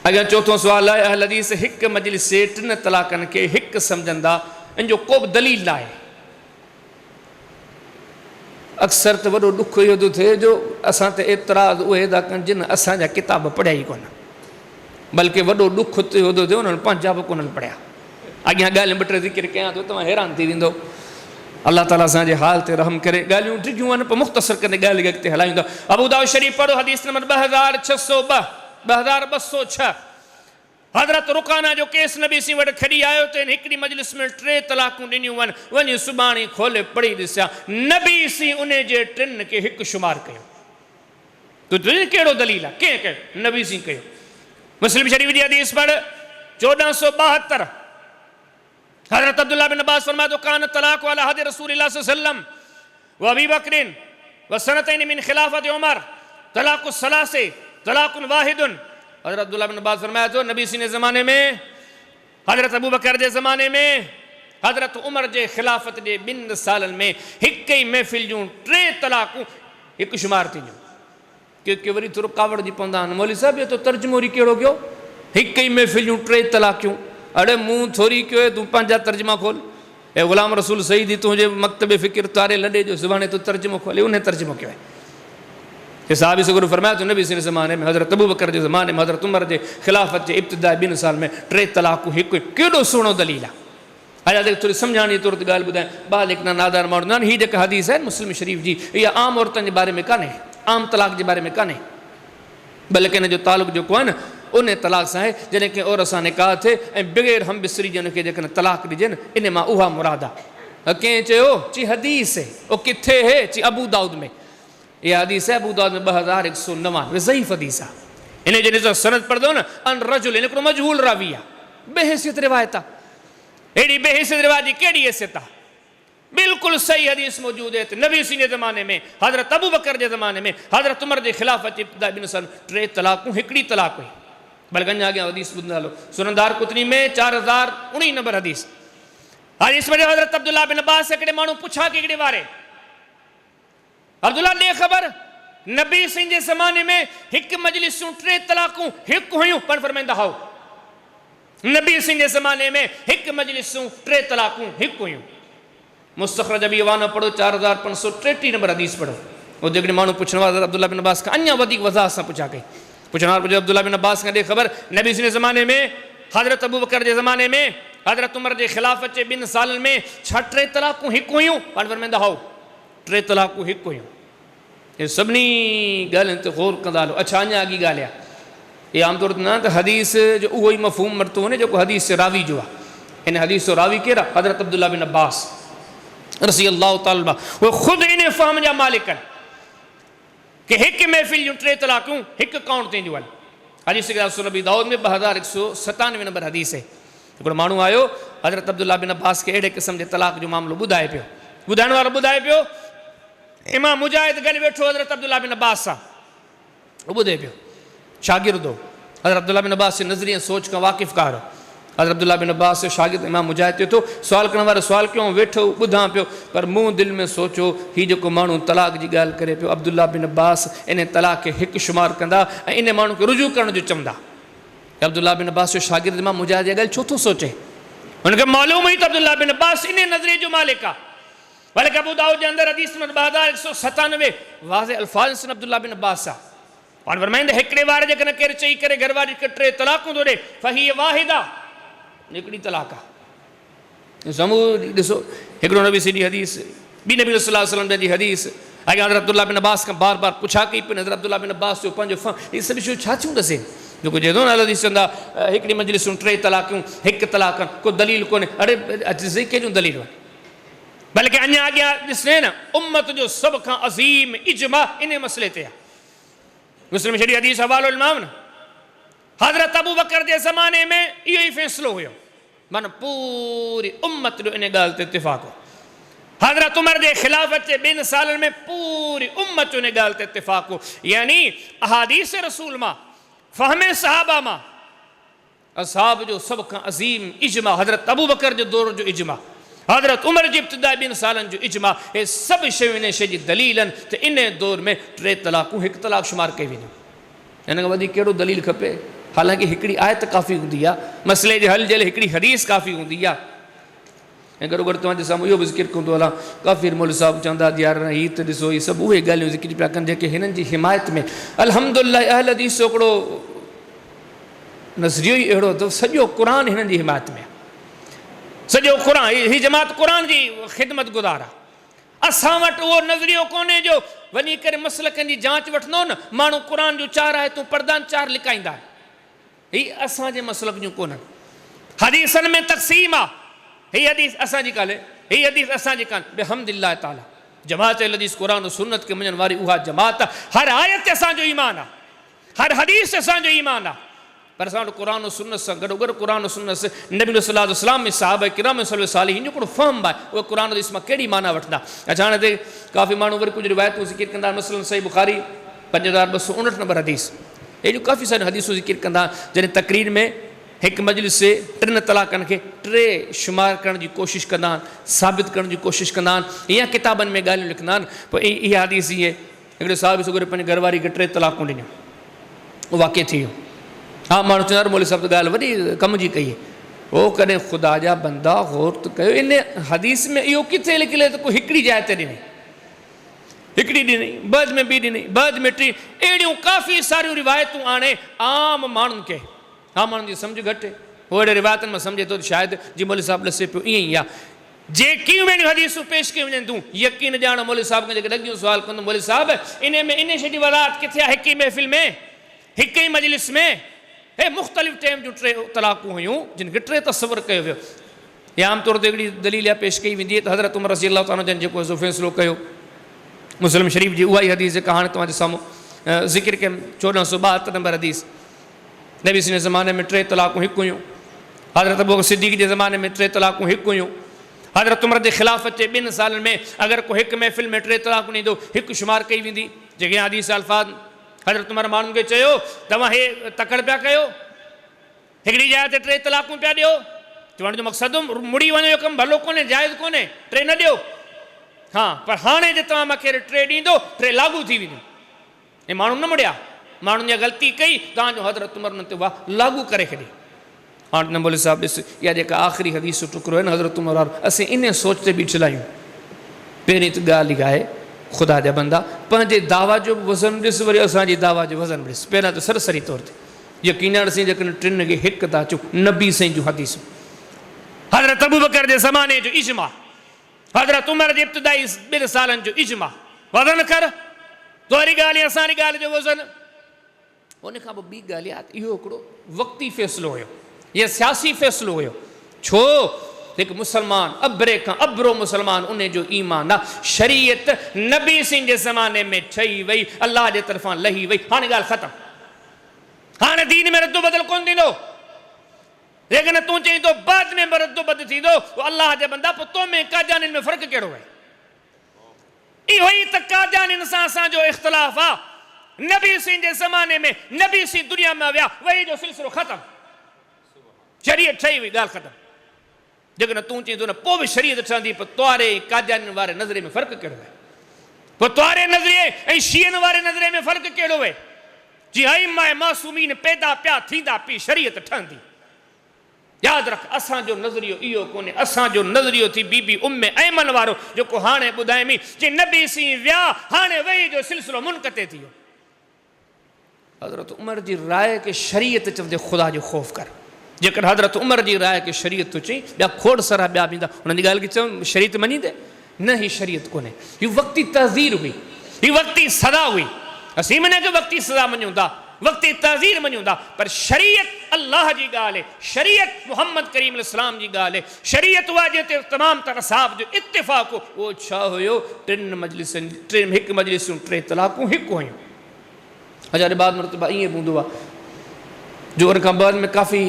अगर चौथों सवाल है अहल हदीस हिक मजलिस से 3 तलाकन के हिक समझंदा इन जो को दलील है। अक्सर तो वो दुख यो थे जो असां ते एतराज़ उहे था कन जिन असांजा किताब पढ़िया ही कोन, बल्कि वो दुख तो यो थे उन्होंने पंहिंजा बि कोन पढ़िया। अॻियां ॻाल्हि ॿ टे ज़िक्र कयां तो तव्हां हैरान थी वेंदो। अल्लाह ताला असांजे हाल ते रहम करे। ॻाल्हियूं डिघियूं आहिनि पर मुख़्तसर कंदे ॻाल्हि अॻिते हलायूं था। अबू दाऊद शरीफ़ पढ़ो हदीस नंबर 2602 2206। हज़रत रुकाना जो केस नबी सी वटि खड़ी आयो त हिकिड़ी मजलिस में 3 तलाकूं ॾिनियूं वञनि, वञी सुभाणे खोले पढ़ी ॾिसां नबी सी उन जे 3 खे हिकु शुमार कयो। तो कहिड़ो दलील आहे? कंहिं कयो? नबी सी कयो। मुस्लिम शरीफ़ जी हदीस पढ़ 1472। हज़रत अब्दुल्लाह बिन अब्बास फरमाया तो कान तलाक वाला हद रसूलुल्लाह सल्लल्लाहु अलैहि वसल्लम व अबी बकरिन व सनतैन मिन खिलाफत उमर तलाक़ु सलासे तलाक़ुन वाहिदुन। हज़रत अब्दुल्लाह बिन अब्बास फरमाया तो नबी सी ने ज़माने में, हज़रत अबू बकर जे ज़माने में, हज़रत उमर जे खिलाफत जे 2 सालनि में हिक ही महफ़िल जूं 3 तलाक़ूं हिकु शुमार थींदियूं। के वरी थोरो कावड़ जी पवंदा आहिनि, मौलवी साहिब ये तो तर्जुमो वरी कहिड़ो कयो? हिक ही महफ़िल जूं 3 तलाक़ूं। अड़े मुंह थोरी कयो तूं पंहिंजा तर्जुमा खोल। ए ग़ुलाम रसूल सईदी तुंहिंजे मकतबे फ़िक्र तारे लॾे जो सुभाणे तूं तर्जुमो खोले उन तर्जुमो कयो आहे। साहबी सगुर फरमाया तो नबी सी ज़माने में, हज़रत अबू बकर जे ज़माने में, हज़रत उमर जे खिलाफत जे इब्तिदा 2 साल में 3 तलाक़ूं हिकु। केॾो सुहिणो दलील आहे। अॼु देख थोरी सम्झाणी तौर ते ॻाल्हि ॿुधायां। बालिक न नादार माण्हू न हीअ जेका हदीस आहे मुस्लिम शरीफ़ जी, इहा आम औरतुनि जे बारे में कान्हे, आम तलाक जे बारे में कान्हे, बल्कि हिन जो तालुक़ जेको आहे न उन तलाक सां आहे जॾहिं कंहिं औरत सां निकाह थिए ऐं बग़ैर हम बिस्तरी जे हुनखे जेकॾहिं तलाक ॾिजनि, इन मां उहा मुराद आहे। कंहिं चयो चई हदीस है, ओ किथे है? चई अबू दाऊद में। यह हदीस है अबू दाऊद में 2199 ज़ईफ़ हदीस आहे। इन जे ॾिसो सनद पढ़ंदो न अन रजुल, इन हिकिड़ो मजहूल रावी आहे, बेहैसियत रिवायत आहे। अहिड़ी बेहैसियत रिवायत जी कहिड़ी हैसियत आहे? बिल्कुलु सही हदीस मौजूद है। नबी सी जे ज़माने में, हज़रत अबू बकर जे ज़माने में, हज़रत उमर जे खिलाफत जे इब्तिदा 2 साल 3 तलाक़ूं हिकिड़ी तलाक हुई। बल्कि अञा अॻियां हदीस ॿुधंदा हलो। सुनंदार कुतनी में 4019 नंबर हदीस। हदीस में हज़रत अब्दुल्लाह बिन अब्बास हिकिड़े माण्हू पुछा कि हिकिड़े वारे अब्दुल्लाह ॾे ख़बर नबी सिंह जे ज़माने में हिकु मजलिसूं 3 तलाक़ूं हिकु हुयूं? पर फरमाईंदा हाओ नबी सिंह जे ज़माने में हिकु मजलिसूं 3 तलाक़ूं हिकु हुयूं। मुस्तखरज अबी अवाना पढ़ो 4533 नंबर हदीस पढ़ो। वो जेकॾहिं माण्हू पुछण वारो अब्दुल्लाह बिन अब्बास खां अञा वधीक वज़ाहत सां पुछा कई। पुछण वारो पुछो अब्दुल्लाह बिन अब्बास खां ॾे ख़बर नबी सिंह जे ज़माने में, हज़रत अबू बकर जे ज़माने में, हज़रत उमर जे खिलाफत जे 2 सालनि में छा 3 तलाक़ूं हिकु हुयूं? पर फरमाईंदा हाओ 3 तलाक़ूं हिकु हुयूं। ये सभिनी ॻाल्हियुनि ते ग़ौर कंदा हलो। अच्छा अञा अॻी ॻाल्हि आहे, इहा आमतौर ते न त हदीस जो उहो ई मफ़हूम वरितो वञे जेको हदीस जे रावी जो आहे। हिन हदीस जो रावी केरु आहे? हज़रत अब्दुल्लाह बिन अब्बास रज़ी अल्लाह ताला। उहे ख़ुदि इन फ़हम जा मालिक आहिनि कि हिकु महफ़िल जूं 3 तलाक़ूं हिकु काउंट थींदियूं आहिनि। हदीस सुनन अबी दाऊद में 2197 नंबर हदीस है। हिकिड़ो माण्हू आयो हज़रत अब्दुल्लाह बिन अब्बास खे अहिड़े क़िस्म जे तलाक जो मामिलो ॿुधाए पियो। ॿुधाइण वारो ॿुधाए पियो, इमाम मुजाहिद गॾु वेठो हज़रत अब्दुल्लाह बिन अब्बास सां, उहो ॿुधे पियो। शागिर्द हो हज़रत अब्दुल्लाह बिन अब्बास जे नज़रिए सोच खां वाक़िफ़कार हो। हज़रत अब्दुल्लाह बिन अब्बास जो शागिर्द इमाम मुजाहिद थियो। सुवाल करण वारो सुवाल कयो, वेठो ॿुधां पियो, पर मूं दिलि में सोचो हीउ जेको माण्हू तलाक जी ॻाल्हि करे पियो, अब्दुल्लाह बिन अब्बास इन तलाक खे हिकु शुमार कंदा ऐं इन माण्हू खे रुजू करण जो चवंदा। अब्दुल्लाह बिन अब्बास जो शागिर्द इमाम मुजाहिद जी ॻाल्हि छो थो सोचे? हुनखे मालूम हुई त अब्दुल्लाह बिन अब्बास इन नज़रिए जो मालिक आहे। बल्कि अबू दाऊद जे अंदरि हदीस नंबर 2197 वाज़े अल्फाज़ से अब्दुल्लाह बिन अब्बास आहे। और फरमाईंदा हिकिड़े वार जेकॾहिं केरु चई करे घरवारी खे 3 तलाक़ूं थो ॾे फही वाहिदा, हिकिड़ी तलाक आहे। समूह ॾिसो हिकिड़ो नबी सी जी हदीस, ॿी नबी सल्लल्लाहु अलैहि वसल्लम जी हदीस। अॻियां हज़रत अब्दुल्लाह बिन अब्बास खां बार बार पुछा कई पिन। हज़रत अब्दुल्लाह बिन अब्बास जो पंहिंजो इहे सभु शयूं छा थियूं ॾसे? जेको चए थो न हदीस चवंदा हिकिड़ी मजलिसूं 3 तलाक़ूं हिकु तलाक, को दलील कोन्हे। अड़े अची कहिड़ियूं दलील आहिनि? बल्कि अञा अॻियां ॾिसे न उम्मत जो सभ खां अज़ीम इजमा इन मसइले ते आहे। मुस्लिम शरीफ़ हदीस हवालो इमाम न हज़रत अबू बकर जे ज़माने में इहो ई फ़ैसिलो हुयो, माना पूरी उम्मत जो इन ॻाल्हि ते इत्तिफ़ाक़ हो। हज़रत उमर जे खिलाफत जे 2 सालनि में पूरी उम्मत जो इन ॻाल्हि ते इत्तिफ़ाक़ हो। यानी अहादीस रसूल मां, फ़हमे सहाबा मां, असहाब जो सभ खां अज़ीम इजमा, हज़रत अबू बकर जो दौर जो इजमा, हज़रत उमर जी इब्तिदा 2 सालनि जो इजमा, हे सभु शयूं इन शइ जी दलील आहिनि त इन दौर में 3 तलाक़ूं हिकु तलाक शुमार कई वेंदियूं। हिन खां वधीक कहिड़ो दलील खपे? हालांकि हिकिड़ी आयत काफ़ी हूंदी आहे, मसइले जे हल जे लाइ हिकिड़ी हदीस काफ़ी हूंदी आहे। ऐं गॾो गॾु तव्हांजे साम्हूं इहो बि ज़िक्र कंदो हलां, काफ़िर मोल साहिबु चवंदा यार हीअ त ॾिसो हीअ सभु उहे ॻाल्हियूं ज़िक्र पिया कनि जेके हिननि जी हिमायत में अल्हम्दुलिल्लाह अहल हदीस हिकिड़ो नज़रियो ई अहिड़ो अथव, सॼो क़ुर हिननि जी हिमायत में, सॼो क़ुर, हीअ जमात क़ुर जी ख़िदमत गुज़ार आहे। असां वटि उहो नज़रियो कोन्हे जो वञी करे मसलकनि जी जांच वठंदो न, माण्हू क़ुर जूं 4 आयतूं पढ़ंदा आहिनि, 4 लिकाईंदा आहिनि, हीअ असांजे मसलक जूं कोन्हनि। हदीसनि में तक़सीम आहे, हीअ हदीस असांजी कान्हे, हीअ हदीस असांजी कान्हे, बिहम्दिल्लाह ताला जमात हदीस क़ुर और सुन्नत खे मञण वारी उहा जमात आहे। हर आयत असांजो ईमान आहे, हर हदीस असांजो ईमान आहे, पर असां वटि क़ुर और सुन्नत सां गॾो गॾु क़ुर और सुन्नत से नबी सल्लल्लाहु अलैहि वसल्लम में साहबा किराम सल्लल्लाहु सालिहीन जो हिकिड़ो फहम आहे, उहो क़ुर हदीस मां कहिड़ी माना वठंदा। अच्छा हाणे हिते काफ़ी माण्हू वरी कुझु रिवायतूं ज़िक्र कंदा आहिनि, मसलन सही बुखारी 5259 नंबर हदीस, अहिड़ियूं काफ़ी सारियूं हदीसूं ज़िक्र कंदा जॾहिं तक़रीर में हिकु मजलिस से 3 तलाक़नि खे 3 शुमार करण जी कोशिशि कंदा आहिनि, साबित करण जी कोशिशि कंदा आहिनि, या किताबनि में ॻाल्हियूं लिखंदा आहिनि। पोइ इहा हदीस इहे हिकिड़े साहिब सुगुर पंहिंजे घरवारी खे 3 तलाक़ूं ॾिनियूं, उहो वाक़िअ थी वियो। हा माण्हू चवंदा मोली साहिब त ॻाल्हि वॾी कम जी कई, उहो कॾहिं ख़ुदा जा बंदा गौर त कयो, इन हदीस में इहो किथे लिखियलु आहे त कोई हिकिड़ी जाइ ते ॾिनई, हिकिड़ी ॾिनई, बाद में ॿी ॾिनई, बाद में 3, अहिड़ियूं काफ़ी सारियूं रिवायतूं आणे आम माण्हुनि खे, आम माण्हुनि जी सम्झ घटि, उहो अहिड़े रिवायतनि मां सम्झे थो त शायदि जी मोली साहिबु ॾसे पियो ईअं ई आहे। जेकियूं अहिड़ियूं हदीसूं पेश कयूं वञनि थियूं, यकीन ॼाण मोली साहिब खे जेके लॻियूं सुवाल कंदो, मोली साहिबु इन में इन शइ जी वज़ाहत किथे आहे, हिक ई महफ़िल में, हिक ई मजलिस में, हे मुख़्तलिफ़ टाइम जूं 3 तलाक़ूं हुयूं जिन खे 3 तस्वर कयो वियो। या आमतौर ते हिकिड़ी दलील इहा पेश कई वेंदी आहे त हज़रत उमर रज़ी अल्लाह ताला जन जेको फ़ैसिलो कयो मुस्लिम शरीफ़ जी, उहा ई हदीस जेका हाणे तव्हांजे साम्हूं ज़िक्र कयमि 1472 नंबर हदीस, नबी जे ज़माने में 3 तलाक़ूं हिकु हुयूं, हज़रत अबू बकर सिद्दीक़ जे ज़माने में 3 तलाक़ूं हिकु हुयूं, हज़रत उमर जे ख़िलाफ़त जे 2 सालनि में अगरि को हिकु महफ़िल में 3 तलाक़ूं ॾींदो, हिकु शुमार कई वेंदी। जेके हदीस अल्फाज़ हज़रत उमर माण्हुनि खे चयो तव्हां हे तकड़ पिया कयो, हिकिड़ी जाइ ते 3 तलाक़ूं पिया ॾियो, चवण जो मक़सदु मुड़ी वञो इहो कमु भलो कोन्हे, जाइज़ कोन्हे, 3 न ॾियो। हा पर हाणे जे तव्हां मूंखे 3 ॾींदो 3 लागू थी वेंदियूं, ऐं माण्हू न मुड़िया, माण्हुनि जा ग़लती कई, तव्हांजो हज़रत उमर उन्हनि ते उहा लागू करे छॾी। हाणे न बोले साहिबु ॾिस, इहा जेका आख़िरी हदीस जो टुकड़ो आहे न हज़रत उमर वारो, असीं इन सोच ते बीठल आहियूं। पहिरीं त ॻाल्हि इहा आहे ख़ुदा जा बंदा पंहिंजे दावा जो बि वज़न ॾिस, वरी असांजी दावा जो वज़न ॾिस। पहिरियां त सरसरी तौर ते यकीन साईं जेकॾहिं 3 खे हिकु था अचूं, नबी साईं जूं हदीसूं, हज़रत अबू बकर जे ज़माने जो इजमा, हज़रत उमर जे इब्तिदाई 2 सालनि जो इजमा, वज़न कर तो वरी ॻाल्हि असांजी ॻाल्हि जो वज़न। उन खां पोइ ॿी ॻाल्हि आहे, इहो हिकिड़ो वक़्ती फ़ैसिलो हुयो, इहो सियासी फ़ैसिलो हुयो। छो हिकु मुस्लमान अबरे खां अबरो मुस्लमान उन जो ईमान आहे, शरीयत नबी सिंह जे ज़माने में ठही वई, अलाह जे तरफ़ां लही वई, हाणे ॻाल्हि ख़तमु, हाणे दीन में रद्दो बदल कोन थींदो। लेकिन तूं चई थो बाद में रद्दो बदल थींदो, अलाह जे बंदा पोइ तो में काजानियुनि में फ़र्क़ु कहिड़ो आहे? इहो ई त काजानियुनि सां असांजो इख़्तिलाफ़ आहे। नबी सिंह जे ज़माने में नबी सिंह दुनिया में विया, वही जो सिलसिलो ख़तमु, शरीयत ठही वई, ॻाल्हि ख़तमु। जेकॾहिं तूं चई थो न पोइ बि शरीयत ठहंदी, पोइ तोरे काजानियुनि वारे नज़रे में फ़र्क़ु कहिड़ो आहे? पोइ तोरे नज़रिए ऐं शीयनि वारे नज़रे में फ़र्क़ु कहिड़ो आहे? जी अइमा मासूमीन पैदा पिया थींदा पई, शरीयत ठहंदी। यादि रख, असांजो नज़रियो इहो कोन्हे, असांजो नज़रियो थी बीबी उम्मे ऐमन वारो, जेको हाणे ॿुधायमी जे नबी सिंह विया, हाणे वही जो सिलसिलो मुनक़ते थी वियो। हज़रत उमर जी राय खे शरीयत चवंदे ख़ुदा जो ख़ौफ़ कर। जेकॾहिं हज़रत उमर जी राय खे शरीयत तो चई, ॿिया खोड़ सारा ॿिया बि ईंदा, हुननि जी ॻाल्हि खे चवनि शरीयत मञींदे? न, ही शरीयत कोन्हे, हीअ वक़्ती तहज़ीर हुई, हीअ वक़्ती सज़ा हुई। असीं मन खे वक़्ती सज़ा मञूं था, वक़्ती तहज़ीर मञूं था, पर शरीयत अल्लाह जी ॻाल्हि आहे, शरीयत मुहम्मद करीम इस्लाम जी ॻाल्हि आहे, शरीयत उहा जिते तमामु तरह साहब जो इत्तिफ़ाक़ हो। उहो छा हुयो? 3 मजलिसनि, 1 मजलिसूं 3 तलाक़ूं हिकु हुयूं। हज़ार बाद मरतबा ईअं बि हूंदो आहे जो उन खां बाद में काफ़ी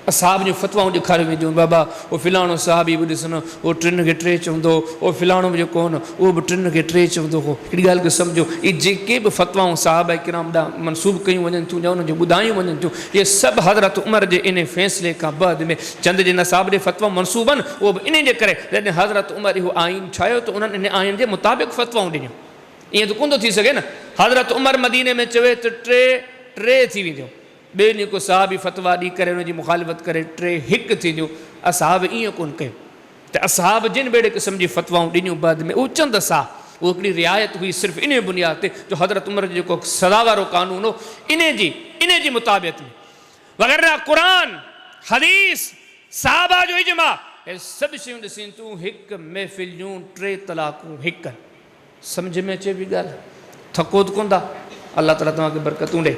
असहाब जूं फ़तवाऊं ॾेखारियूं वेंदियूं, बाबा उहो फिलाणो साहबी बि ॾिसणो, उहो 3 खे 3 चवंदो, उहो फिलाणो बि जेको हो न उहो बि 3 खे 3 चवंदो हो। हिकिड़ी ॻाल्हि खे सम्झो, इहे जेके बि फ़तवाऊं साहबा किराम ॾांहुं मनसूब कयूं वञनि थियूं या उन्हनि जो ॿुधायूं वञनि थियूं, इहे सभु हज़रत उमर जे इन फ़ैसिले खां बाद में चंद जे नसाब जे फ़तवाऊं मनसूब आहिनि, उहो बि इन जे करे जॾहिं हज़रत उमर इहो आइन ठाहियो त उन्हनि इन आइन जे मुताबिक़ फ़तवाऊं ॾिनियूं। ईअं त कोन थो थी सघे न, हज़रत उमर मदीने में चवे त 3 थी वेंदियूं, ॿिए ॾींहुं को साहबी फतवा ॾेई करे हुनजी मुखालिफ़त करे टे हिकु थींदियूं। असहाब ईअं कोन कयो त असहाब जिन बेड़े क़िस्म जी फतवाऊं ॾिनियूं बाद में उहो चंद सां उहो हिकिड़ी रिआयत हुई सिर्फ़ु इन बुनियाद ते जो हज़रत उमर जो जेको सदा वारो कानून हो इन जी मुताबिक़ में वग़ैरह क़ुरान हदीस साहबा जो इजमा हे सभु शयूं ॾिसी तूं हिकु महफ़िल जूं 3 तलाक़ूं हिकु। सम्झ में अचे बि ॻाल्हि थको कोन था। अल्लाह ताला तव्हांखे बरकतूं ॾे।